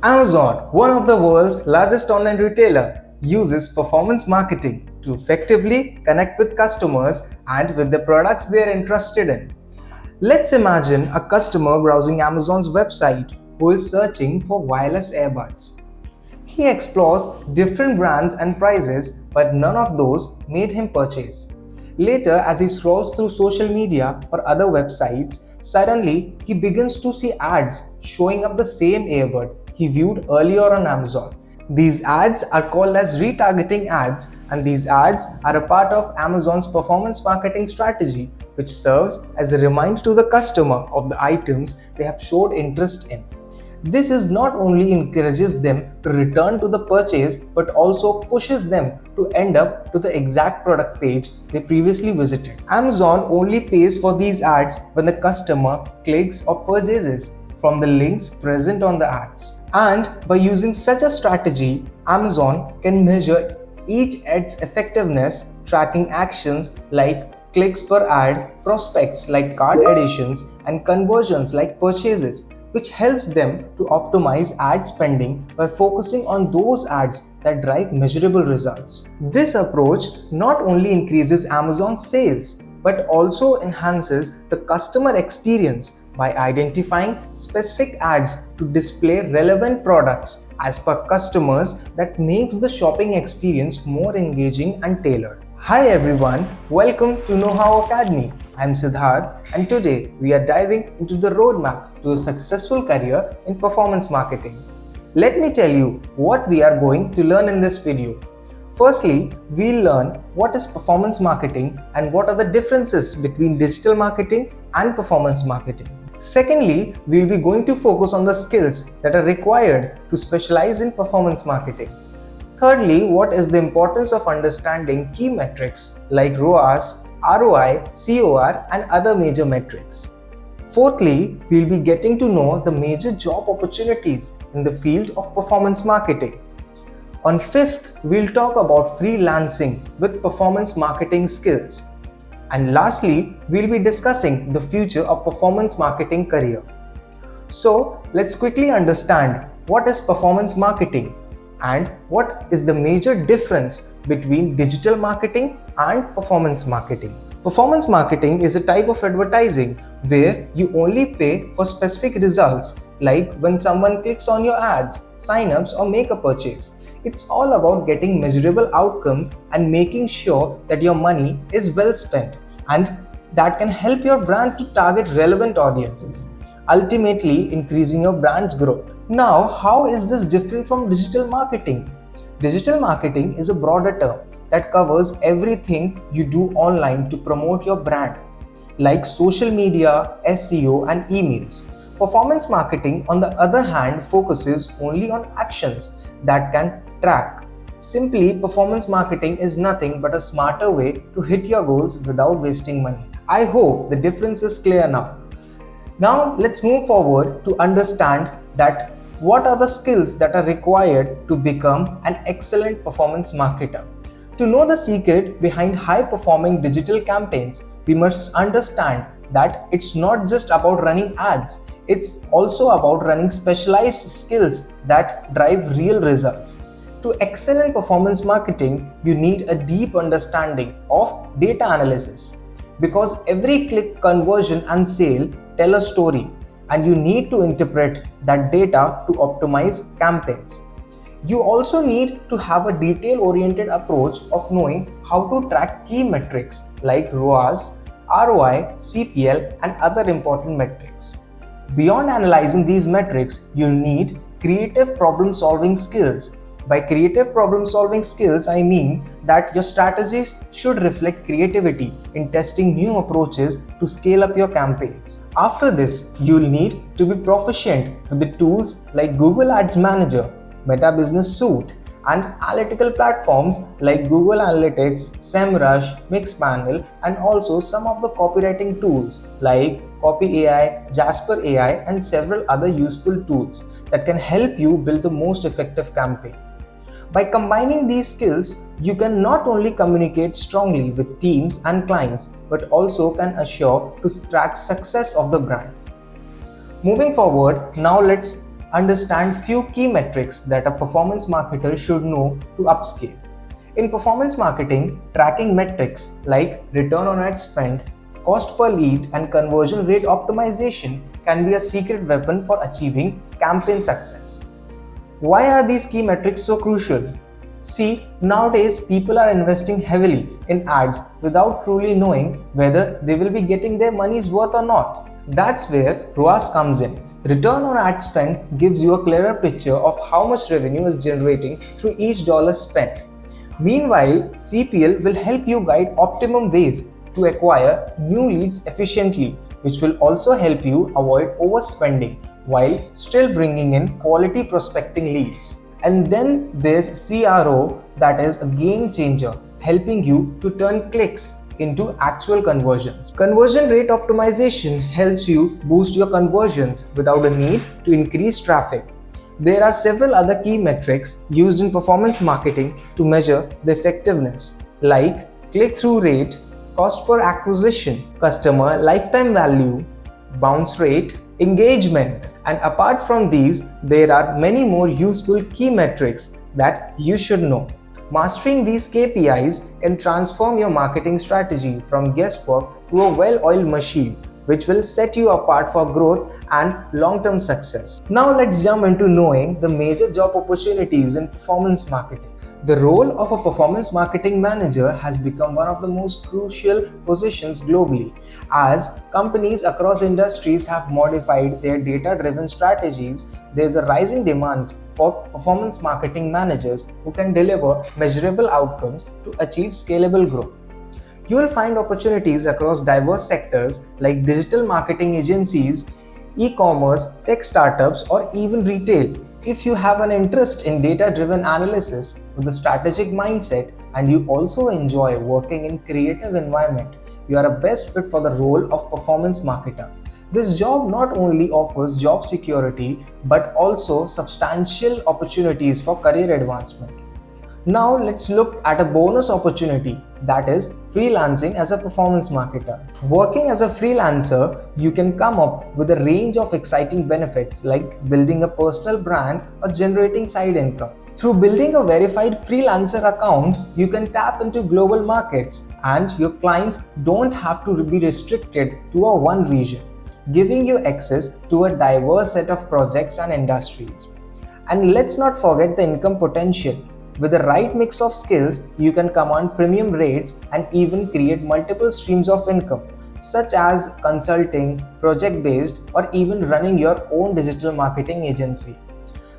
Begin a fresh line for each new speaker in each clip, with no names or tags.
Amazon, one of the world's largest online retailer, uses performance marketing to effectively connect with customers and with the products they are interested in. Let's imagine a customer browsing Amazon's website who is searching for wireless earbuds. He explores different brands and prices, but none of those made him purchase. Later, as he scrolls through social media or other websites, suddenly he begins to see ads showing up the same earbud he viewed earlier on Amazon. These ads are called as retargeting ads, and these ads are a part of Amazon's performance marketing strategy, which serves as a reminder to the customer of the items they have showed interest in. This is not only encourages them to return to the purchase but also pushes them to end up to the exact product page they previously visited. Amazon only pays for these ads when the customer clicks or purchases from the links present on the ads. And by using such a strategy, Amazon can measure each ad's effectiveness, tracking actions like clicks per ad, prospects like cart additions, and conversions like purchases, which helps them to optimize ad spending by focusing on those ads that drive measurable results. This approach not only increases Amazon's sales but also enhances the customer experience by identifying specific ads to display relevant products as per customers that makes the shopping experience more engaging and tailored. Hi everyone, welcome to Know How Academy. I'm Siddharth, and today we are diving into the roadmap to a successful career in performance marketing. Let me tell you what we are going to learn in this video. Firstly, we'll learn what is performance marketing and what are the differences between digital marketing and performance marketing. Secondly, we'll be going to focus on the skills that are required to specialize in performance marketing. Thirdly, what is the importance of understanding key metrics like ROAS, ROI, COR, and other major metrics. Fourthly, we'll be getting to know the major job opportunities in the field of performance marketing. On fifth, we'll talk about freelancing with performance marketing skills. And lastly, we'll be discussing the future of performance marketing career. So, let's quickly understand what is performance marketing and what is the major difference between digital marketing and performance marketing. Performance marketing is a type of advertising where you only pay for specific results, like when someone clicks on your ads, signups, or make a purchase. It's all about getting measurable outcomes and making sure that your money is well spent, and that can help your brand to target relevant audiences, ultimately increasing your brand's growth. Now, how is this different from digital marketing? Digital marketing is a broader term that covers everything you do online to promote your brand, like social media, SEO, and emails. Performance marketing, on the other hand, focuses only on actions that can track. Simply, performance marketing is nothing but a smarter way to hit your goals without wasting money. I hope the difference is clear now. Now let's move forward to understand that what are the skills that are required to become an excellent performance marketer. To know the secret behind high-performing digital campaigns, we must understand that it's not just about running ads, it's also about running specialized skills that drive real results. To excel in performance marketing, you need a deep understanding of data analysis, because every click, conversion, and sale tell a story, and you need to interpret that data to optimize campaigns. You also need to have a detail-oriented approach of knowing how to track key metrics like ROAS, ROI, CPL, and other important metrics. Beyond analyzing these metrics, you'll need creative problem-solving skills. By creative problem-solving skills, I mean that your strategies should reflect creativity in testing new approaches to scale up your campaigns. After this, you'll need to be proficient with the tools like Google Ads Manager, Meta Business Suite, and analytical platforms like Google Analytics, SEMrush, Mixpanel, and also some of the copywriting tools like Copy AI, Jasper AI, and several other useful tools that can help you build the most effective campaign. By combining these skills, you can not only communicate strongly with teams and clients, but also can assure to track success of the brand. Moving forward, now let's understand few key metrics that a performance marketer should know to upscale. In performance marketing, tracking metrics like return on ad spend, cost per lead, and conversion rate optimization can be a secret weapon for achieving campaign success. Why are these key metrics so crucial? See, nowadays people are investing heavily in ads without truly knowing whether they will be getting their money's worth or not. That's where ROAS comes in. Return on ad spend gives you a clearer picture of how much revenue is generating through each dollar spent. Meanwhile, CPL will help you guide optimum ways to acquire new leads efficiently, which will also help you avoid overspending while still bringing in quality prospecting leads. And then there's CRO, that is a game changer, helping you to turn clicks into actual conversions. Conversion rate optimization helps you boost your conversions without a need to increase traffic. There are several other key metrics used in performance marketing to measure the effectiveness, like click-through rate, cost per acquisition, customer lifetime value, bounce rate, engagement. And apart from these, there are many more useful key metrics that you should know. Mastering these KPIs can transform your marketing strategy from guesswork to a well-oiled machine, which will set you apart for growth and long-term success. Now let's jump into knowing the major job opportunities in performance marketing. The role of a performance marketing manager has become one of the most crucial positions globally, as companies across industries have modified their data-driven strategies. There's a rising demand for performance marketing managers who can deliver measurable outcomes to achieve scalable growth. You will find opportunities across diverse sectors like digital marketing agencies, e-commerce, tech startups, or even retail. If you have an interest in data-driven analysis with a strategic mindset and you also enjoy working in creative environment, you are a best fit for the role of performance marketer. This job not only offers job security but also substantial opportunities for career advancement. Now let's look at a bonus opportunity, that is freelancing as a performance marketer. Working as a freelancer, you can come up with a range of exciting benefits like building a personal brand or generating side income. Through building a verified freelancer account, you can tap into global markets and your clients don't have to be restricted to a one region, giving you access to a diverse set of projects and industries. And let's not forget the income potential. With the right mix of skills, you can command premium rates and even create multiple streams of income, such as consulting, project-based, or even running your own digital marketing agency.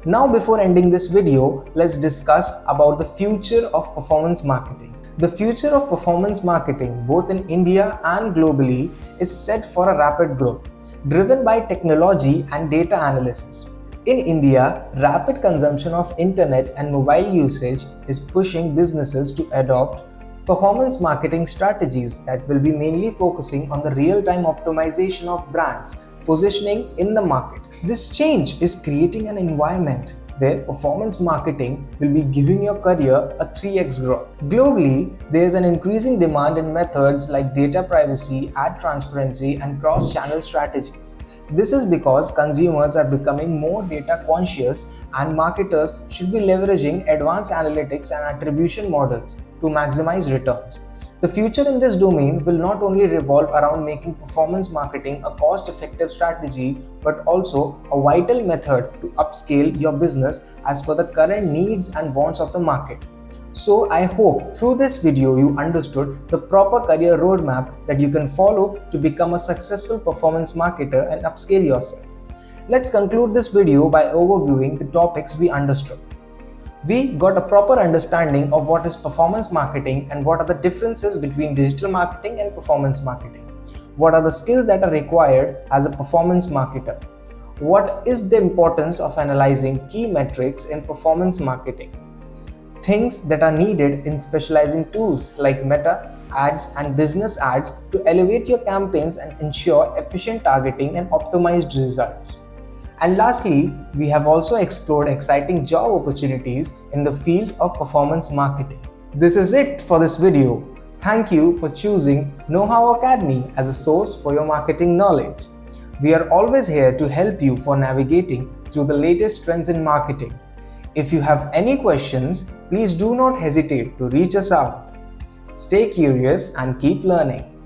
Now, before ending this video, let's discuss about the future of performance marketing. The future of performance marketing, both in India and globally, is set for a rapid growth, driven by technology and data analysis. In India, rapid consumption of internet and mobile usage is pushing businesses to adopt performance marketing strategies that will be mainly focusing on the real-time optimization of brands positioning in the market. This change is creating an environment where performance marketing will be giving your career a 3x growth. Globally, there is an increasing demand in methods like data privacy, ad transparency, and cross-channel strategies. This is because consumers are becoming more data conscious and marketers should be leveraging advanced analytics and attribution models to maximize returns. The future in this domain will not only revolve around making performance marketing a cost-effective strategy, but also a vital method to upscale your business as per the current needs and wants of the market. So I hope through this video you understood the proper career roadmap that you can follow to become a successful performance marketer and upscale yourself. Let's conclude this video by overviewing the topics we understood. We got a proper understanding of what is performance marketing and what are the differences between digital marketing and performance marketing. What are the skills that are required as a performance marketer? What is the importance of analyzing key metrics in performance marketing? Things that are needed in specializing tools like meta, ads, and business ads to elevate your campaigns and ensure efficient targeting and optimized results. And lastly, we have also explored exciting job opportunities in the field of performance marketing. This is it for this video. Thank you for choosing Know-How Academy as a source for your marketing knowledge. We are always here to help you for navigating through the latest trends in marketing. If you have any questions, please do not hesitate to reach us out. Stay curious and keep learning.